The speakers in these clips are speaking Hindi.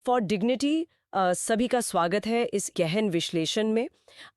फॉर डिग्निटी सभी का स्वागत है इस गहन विश्लेषण में।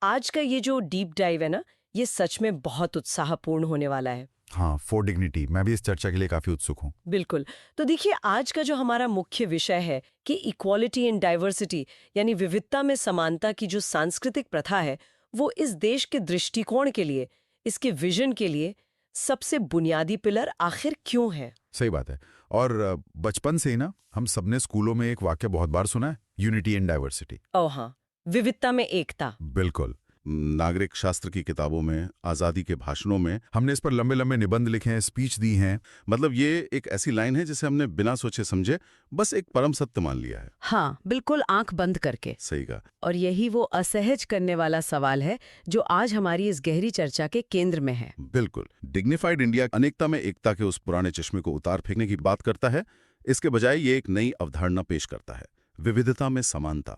आज का ये जो डीप डाइव है ना, ये सच में बहुत उत्साहपूर्ण होने वाला है। हाँ, फॉर डिग्निटी मैं भी इस चर्चा के लिए काफी उत्सुक हूँ। बिल्कुल। तो देखिए, आज का जो हमारा मुख्य विषय है कि इक्वालिटी इन डाइवर्सिटी, यानी विविधता में समानता की जो सांस्कृतिक प्रथा है, वो इस देश के दृष्टिकोण के लिए, इसके विजन के लिए सबसे बुनियादी पिलर आखिर क्यों है। सही बात है। और बचपन से ही ना हम सबने स्कूलों में एक वाक्य बहुत बार सुना है, यूनिटी इन डाइवर्सिटी। ओ हाँ, विविधता में एकता। बिल्कुल। नागरिक शास्त्र की किताबों में, आज़ादी के भाषणों में हमने इस पर लंबे लंबे निबंध लिखे हैं, स्पीच दी हैं। मतलब ये एक ऐसी लाइन है जिसे हमने बिना सोचे समझे बस एक परम सत्य मान लिया है। हाँ, बिल्कुल आंख बंद करके। सही कहा। और यही वो असहज करने वाला सवाल है जो आज हमारी इस गहरी चर्चा के केंद्र में है। बिल्कुल। डिग्निफाइड इंडिया अनेकता में एकता के उस पुराने चश्मे को उतार फेंकने की बात करता है। इसके बजाय ये एक नई अवधारणा पेश करता है, विविधता में समानता,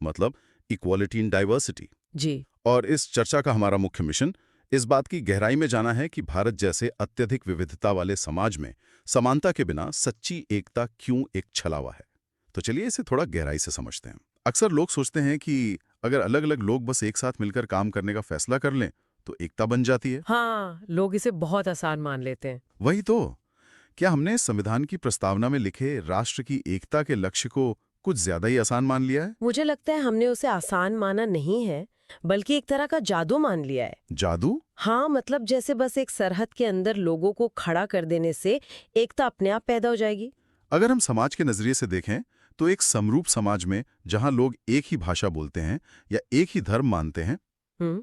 मतलब इक्वालिटी इन डाइवर्सिटी। जी। और इस चर्चा का हमारा मुख्य मिशन इस बात की गहराई में जाना है कि भारत जैसे अत्यधिक विविधता वाले समाज में समानता के बिना सच्ची एकता क्यों एक छलावा है। तो चलिए इसे थोड़ा गहराई से समझते हैं। अक्सर लोग सोचते हैं कि अगर अलग अलग लोग बस एक साथ मिलकर काम करने का फैसला कर लें तो एकता बन जाती है। हाँ, लोग इसे बहुत आसान मान लेते हैं। वही तो। क्या हमने संविधान की प्रस्तावना में लिखे राष्ट्र की एकता के लक्ष्य को कुछ ज्यादा ही आसान मान लिया है? मुझे लगता है हमने उसे आसान माना नहीं है, बल्कि एक तरह का जादू मान लिया है। जादू? हाँ, मतलब जैसे बस एक सरहद के अंदर लोगों को खड़ा कर देने से एकता अपने आप पैदा हो जाएगी। अगर हम समाज के नजरिए से देखें तो एक समरूप समाज में जहां लोग एक ही भाषा बोलते हैं या एक ही धर्म मानते हैं,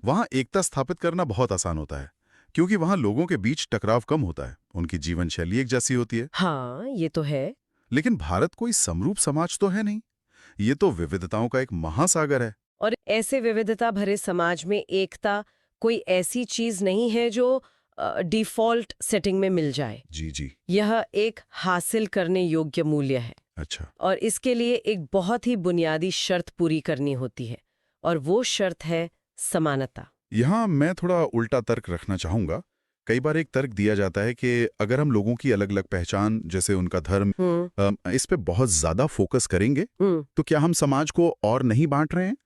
वहां एकता स्थापित करना बहुत आसान होता है, क्योंकि वहां लोगों के बीच टकराव कम होता है, उनकी जीवन शैली एक जैसी होती है। हाँ, ये तो है। लेकिन भारत कोई समरूप समाज तो है नहीं, ये तो विविधताओं का एक महासागर है। और ऐसे विविधता भरे समाज में एकता कोई ऐसी चीज नहीं है जो डिफॉल्ट सेटिंग में मिल जाए। जी जी। यह एक हासिल करने योग्य मूल्य है। अच्छा। और इसके लिए एक बहुत ही बुनियादी शर्त पूरी करनी होती है, और वो शर्त है समानता। यहाँ मैं थोड़ा उल्टा तर्क रखना चाहूंगा। कई बार एक तर्क दिया जाता है कि अगर हम लोगों की अलग अलग पहचान, जैसे उनका धर्म, इस पे बहुत ज्यादा फोकस करेंगे तो क्या हम समाज को और नहीं बांट रहे हैं?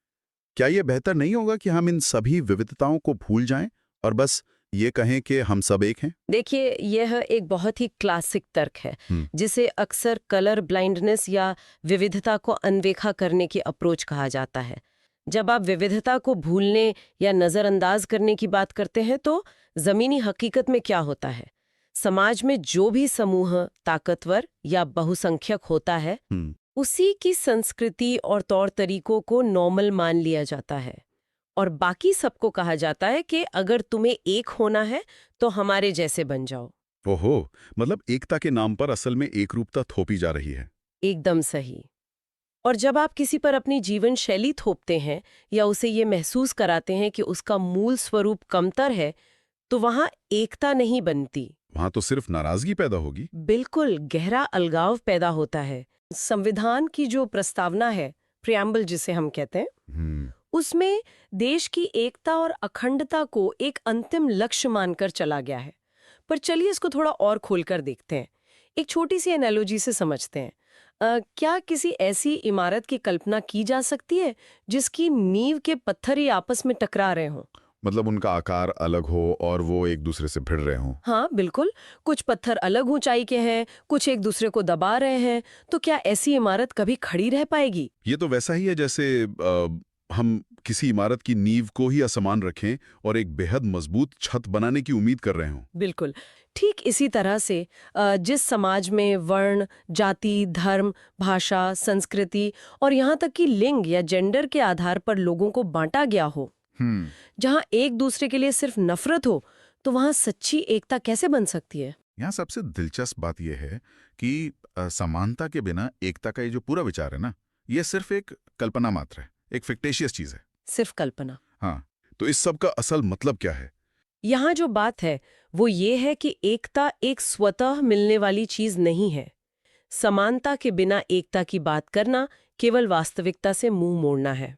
क्या ये बेहतर नहीं होगा कि हम इन सभी विविधताओं को भूल जाएं और बस ये कहें कि हम सब एक हैं? देखिए, यह एक बहुत ही क्लासिक तर्क है जिसे अक्सर कलर ब्लाइंडनेस या विविधता को अनदेखा करने की अप्रोच कहा जाता है। जब आप विविधता को भूलने या नजरअंदाज करने की बात करते हैं तो जमीनी हकीकत में क्या होता है? समाज में जो भी समूह ताकतवर या बहुसंख्यक होता है, उसी की संस्कृति और तौर तरीकों को नॉर्मल मान लिया जाता है, और बाकी सबको कहा जाता है कि अगर तुम्हें एक होना है तो हमारे जैसे बन जाओ। ओहो, मतलब एकता के नाम पर असल में एकरूपता थोपी जा रही है। एकदम सही। और जब आप किसी पर अपनी जीवन शैली थोपते हैं या उसे ये महसूस कराते हैं कि उसका मूल स्वरूप कमतर है, तो वहां एकता नहीं बनती। वहां तो सिर्फ नाराजगी पैदा होगी। बिल्कुल, गहरा अलगाव पैदा होता है। संविधान की जो प्रस्तावना है, प्रियम्बल जिसे हम कहते हैं, उसमें देश की एकता और अखंडता को एक अंतिम लक्ष्य मानकर चला गया है। पर चलिए इसको थोड़ा और खोलकर देखते हैं। एक छोटी सी एनालॉजी से समझते हैं। क्या किसी ऐसी इमारत की कल्पना की जा सकती है जिसकी नींव के पत्थर ही आपस में टकरा रहे हों? मतलब उनका आकार अलग हो और वो एक दूसरे से भिड़ रहे हों। हाँ बिल्कुल, कुछ पत्थर अलग ऊंचाई के हैं, कुछ एक दूसरे को दबा रहे हैं, तो क्या ऐसी इमारत कभी खड़ी रह पाएगी? ये तो वैसा ही है जैसे हम किसी इमारत की नींव को ही असमान रखें और एक बेहद मजबूत छत बनाने की उम्मीद कर रहे हों। बिल्कुल ठीक इसी तरह से जिस समाज में वर्ण, जाति, धर्म, भाषा, संस्कृति और यहाँ तक कि लिंग या जेंडर के आधार पर लोगों को बांटा गया हो, जहाँ एक दूसरे के लिए सिर्फ नफरत हो, तो वहाँ सच्ची एकता कैसे बन सकती है? यहाँ सबसे दिलचस्प बात यह है कि समानता के बिना एकता का ये जो पूरा विचार है ना, ये सिर्फ एक कल्पना मात्र है, एक फिक्टिशियस चीज है। सिर्फ कल्पना। हाँ, तो इस सब का असल मतलब क्या है? यहाँ जो बात है वो ये है कि एकता एक स्वतः मिलने वाली चीज नहीं है। समानता के बिना एकता की बात करना केवल वास्तविकता से मुंह मोड़ना है।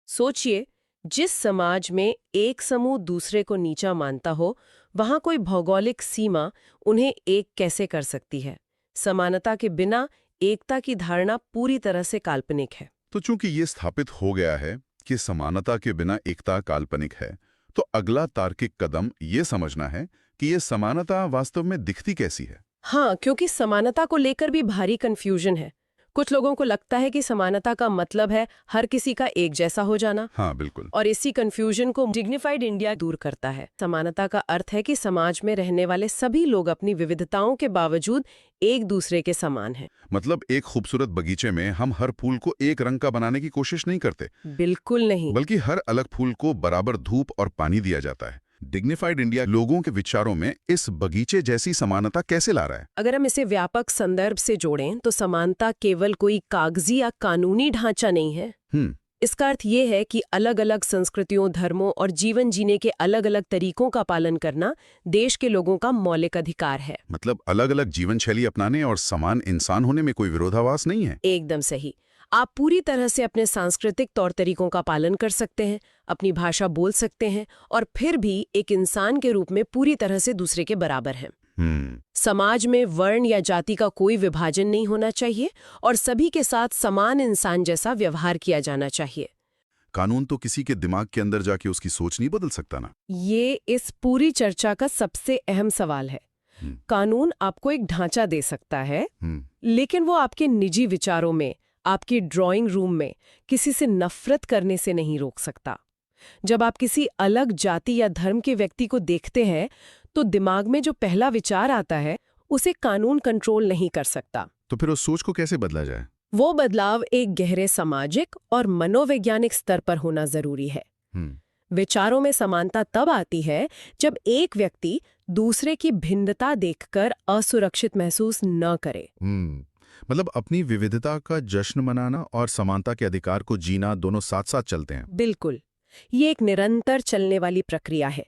सोचिए, जिस समाज में एक समूह दूसरे को नीचा मानता हो, वहां कोई भौगोलिक सीमा उन्हें एक कैसे कर सकती है? समानता के बिना एकता की धारणा पूरी तरह से काल्पनिक है। तो चूंकि ये स्थापित हो गया है कि समानता के बिना एकता काल्पनिक है, तो अगला तार्किक कदम ये समझना है कि ये समानता वास्तव में दिखती कैसी है। हाँ, क्योंकि समानता को लेकर भी भारी कंफ्यूजन है। कुछ लोगों को लगता है कि समानता का मतलब है हर किसी का एक जैसा हो जाना। हाँ, बिल्कुल। और इसी कंफ्यूजन को डिग्निफाइड इंडिया दूर करता है। समानता का अर्थ है कि समाज में रहने वाले सभी लोग अपनी विविधताओं के बावजूद एक दूसरे के समान हैं। मतलब एक खूबसूरत बगीचे में हम हर फूल को एक रंग का बनाने की कोशिश नहीं करते, बिल्कुल नहीं। बल्कि हर अलग फूल को बराबर धूप और पानी दिया जाता है। डिग्निफाइड इंडिया लोगों के विचारों में इस बगीचे जैसी समानता कैसे ला रहा है? अगर हम इसे व्यापक संदर्भ से जोड़ें तो समानता केवल कोई कागजी या कानूनी ढांचा नहीं है। इसका अर्थ ये है कि अलग अलग संस्कृतियों, धर्मों और जीवन जीने के अलग अलग तरीकों का पालन करना देश के लोगों का मौलिक अधिकार है। मतलब अलग अलग जीवन शैली अपनाने और समान इंसान होने में कोई विरोधाभास नहीं है। एकदम सही। आप पूरी तरह से अपने सांस्कृतिक तौर तरीकों का पालन कर सकते हैं, अपनी भाषा बोल सकते हैं और फिर भी एक इंसान के रूप में पूरी तरह से दूसरे के बराबर हैं। समाज में वर्ण या जाति का कोई विभाजन नहीं होना चाहिए और सभी के साथ समान इंसान जैसा व्यवहार किया जाना चाहिए। कानून तो किसी के दिमाग के अंदर जाके उसकी सोच नहीं बदल सकता ना। ये इस पूरी चर्चा का सबसे अहम सवाल है। कानून आपको एक ढांचा दे सकता है, लेकिन वो आपके निजी विचारों में, आपकी ड्राइंग रूम में किसी से नफरत करने से नहीं रोक सकता। जब आप किसी अलग जाति या धर्म के व्यक्ति को देखते हैं तो दिमाग में जो पहला विचार आता है उसे कानून कंट्रोल नहीं कर सकता। तो फिर उस सोच को कैसे बदला जाए? वो बदलाव एक गहरे सामाजिक और मनोवैज्ञानिक स्तर पर होना जरूरी है। विचारों में समानता तब आती है जब एक व्यक्ति दूसरे की भिन्नता देखकर असुरक्षित महसूस न करे। मतलब अपनी विविधता का जश्न मनाना और समानता के अधिकार को जीना दोनों साथ साथ चलते हैं। बिल्कुल। ये एक निरंतर चलने वाली प्रक्रिया है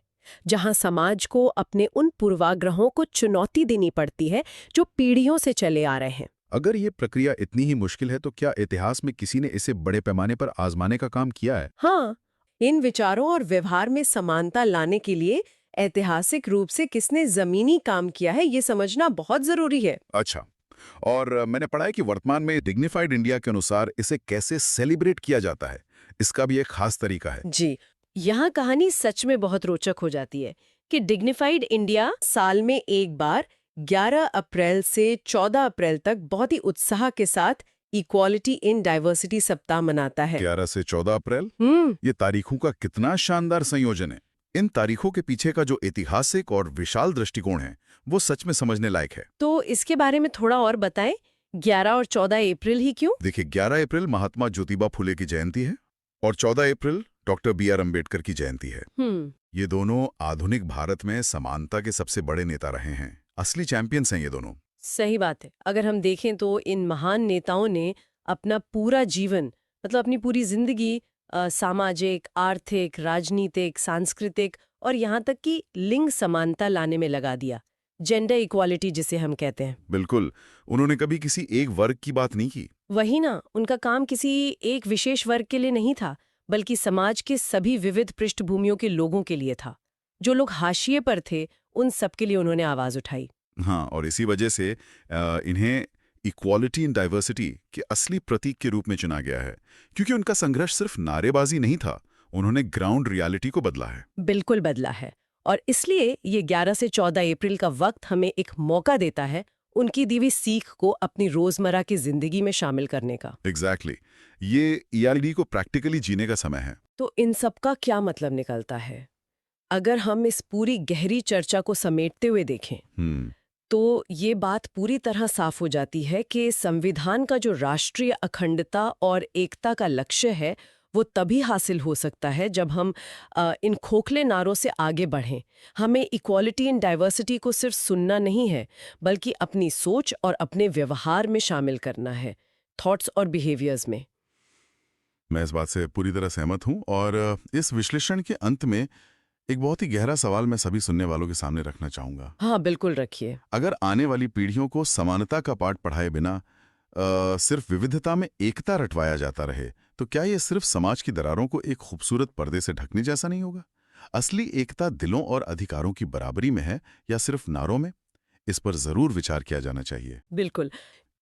जहां समाज को अपने उन पूर्वाग्रहों को चुनौती देनी पड़ती है जो पीढ़ियों से चले आ रहे हैं। अगर ये प्रक्रिया इतनी ही मुश्किल है तो क्या इतिहास में किसी ने इसे बड़े पैमाने पर आजमाने का काम किया है? हाँ, इन विचारों और व्यवहार में समानता लाने के लिए ऐतिहासिक रूप से किसने जमीनी काम किया है ये समझना बहुत जरूरी है। अच्छा, और मैंने पढ़ा है कि वर्तमान में डिग्निफाइड इंडिया के अनुसार इसे कैसे सेलिब्रेट किया जाता है, इसका भी एक खास तरीका है। जी, यहाँ कहानी सच में बहुत रोचक हो जाती है कि डिग्निफाइड इंडिया साल में एक बार 11 अप्रैल से 14 अप्रैल तक बहुत ही उत्साह के साथ इक्वालिटी इन डाइवर्सिटी सप्ताह मनाता है। 11 से 14 अप्रैल? ये तारीखों का कितना शानदार संयोजन है। इन तारीखों के पीछे का जो ऐतिहासिक और विशाल दृष्टिकोण है वो सच में समझने लायक है। तो इसके बारे में थोड़ा और बताएं, 11 और 14 अप्रैल ही क्यों? देखिए, 11 अप्रैल महात्मा ज्योतिबा फुले की जयंती है और 14 अप्रैल डॉक्टर B.R. अम्बेडकर की जयंती है। ये दोनों आधुनिक भारत में समानता के सबसे बड़े नेता रहे हैं, असली चैंपियंस हैं ये दोनों। सही बात है। अगर हम देखें तो इन महान नेताओं ने अपना पूरा जीवन, मतलब अपनी पूरी जिंदगी सामाजिक, आर्थिक, राजनीतिक, सांस्कृतिक और यहाँ तक कि लिंग समानता लाने में लगा दिया, जेंडर इक्वालिटी जिसे हम कहते हैं। बिल्कुल, उन्होंने कभी किसी एक वर्ग की बात नहीं की। वही ना, उनका काम किसी एक विशेष वर्ग के लिए नहीं था, बल्कि समाज के सभी विविध पृष्ठभूमियों के लोगों के लिए था। जो लोग हाशिए पर थे उन सब के लिए उन्होंने आवाज उठाई। हाँ, और इसी वजह से इन्हें इक्वालिटी इन डाइवर्सिटी के असली प्रतीक के रूप में चुना गया है, क्योंकि उनका संघर्ष सिर्फ नारेबाजी नहीं था, उन्होंने ग्राउंड रियलिटी को बदला है। बिल्कुल बदला है, और इसलिए ये 11 से 14 अप्रैल का वक्त हमें एक मौका देता है उनकी दी हुई सीख को अपनी रोजमर्रा की जिंदगी में शामिल करने का। एग्जैक्टली, ये ELD को प्रैक्टिकली जीने का समय है। तो इन सब का क्या मतलब निकलता है? अगर हम इस पूरी गहरी चर्चा को समेटते हुए देखें तो ये बात पूरी तरह साफ हो जाती है कि संविधान का जो राष्ट्रीय अखंडता और एकता का लक्ष्य है वो तभी हासिल हो सकता है जब हम इन खोखले नारों से आगे बढ़ें। हमें इक्वालिटी इन डाइवर्सिटी को सिर्फ सुनना नहीं है, बल्कि अपनी सोच और अपने व्यवहार में शामिल करना है, थॉट्स और बिहेवियर्स में। मैं इस बात से पूरी तरह सहमत हूं, और इस विश्लेषण के अंत में एक बहुत ही गहरा सवाल मैं सभी सुनने वालों के सामने रखना चाहूंगा। हाँ, बिल्कुल रखिए। अगर आने वाली पीढ़ियों को समानता का पाठ पढ़ाए बिना सिर्फ विविधता में एकता रटवाया जाता रहे तो क्या ये सिर्फ समाज की दरारों को एक खूबसूरत पर्दे से ढकने जैसा नहीं होगा? असली एकता दिलों और अधिकारों की बराबरी में है या सिर्फ नारों में? इस पर जरूर विचार किया जाना चाहिए। बिल्कुल।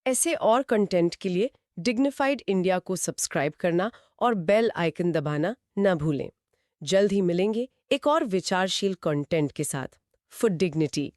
ऐसे और कंटेंट के लिए डिग्निफाइड इंडिया को सब्सक्राइब करना और बेल आइकन दबाना न भूलें। जल्द ही मिलेंगे एक और विचारशील कंटेंट के साथ। For dignity.